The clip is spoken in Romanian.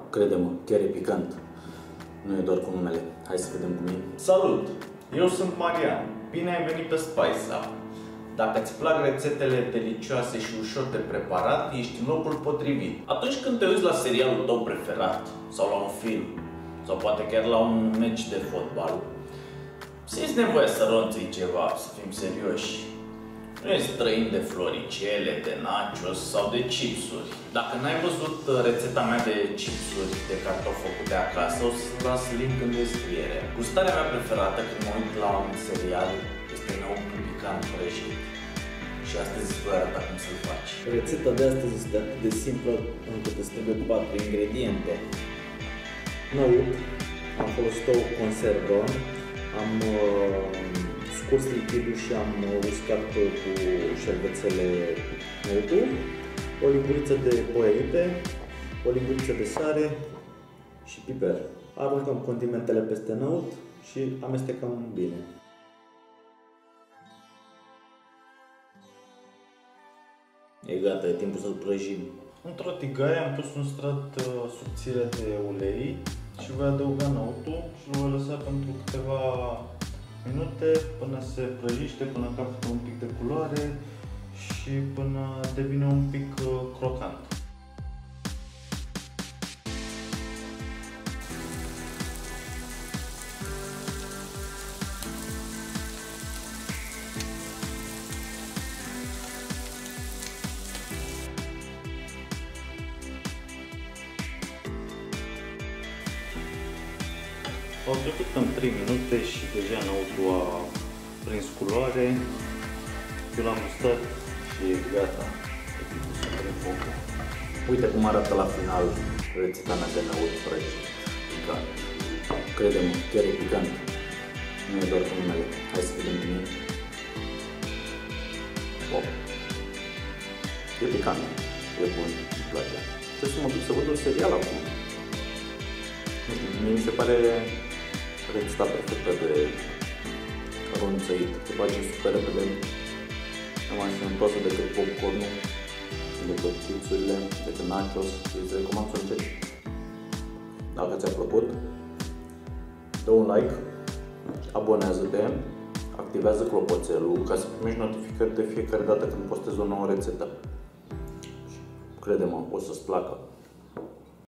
crede-mă, chiar e picant. Nu e doar cu numele. Hai să vedem cum e. Salut! Eu sunt Marian. Bine ai venit pe Spice Up. Dacă îți plac rețetele delicioase și ușor de preparat, ești în locul potrivit. Atunci când te uiți la serialul tău preferat, sau la un film, sau poate chiar la un meci de fotbal, simți nevoia să ronții ceva, să fim serioși. Nu ești străin de floricele, de nachos sau de chipsuri. Dacă n-ai văzut rețeta mea de chipsuri de cartofi făcute acasă, o să-ți las link în descriere. Gustarea mea preferată când mă uit la un serial este năuntru picant prăjit. Și astăzi îți voi arăta cum să-l faci. Rețeta de astăzi este atât de simplă încât îți trebuie 4 ingrediente. Năut, am folosit o conservă, am scurs lichidul și am uscat cu șervețele năutul, o linguriță de poieripe, o linguriță de sare și piper. Aruncăm condimentele peste năut și amestecăm bine. E gata, e timpul să-l prăjim. Într-o tigaie am pus un strat subțire de ulei și voi adăuga năutul și îl voi lăsa pentru câteva minute până se prăjește, până capătă un pic de culoare și până devine un pic crocant. Au trecut cam 3 minute și deja năutul a prins culoare. Eu l-am gustat și e gata. E timpul să prend focul. Uite cum arată la final rețeta mea de năut prăjit. Picant. Crede-mă, chiar e picant. Nu e doar cu numele. Hai să vedem cum e. Wow. E picant. E bun. Îmi place. Trebuie să mă duc să văd un serial acum. Nu știu, mie mi se pare rețeta perfectă de ronțăit. Se face super repede. E mai sănătoasă decât popcornul, decât chipsurile, decât nachos. Îți recomand să încerci. Dacă ți-a plăcut, dă un like, abonează-te, activează clopoțelul ca să primești notificări de fiecare dată când postez o nouă rețetă. Crede-mă, o să-ți placă.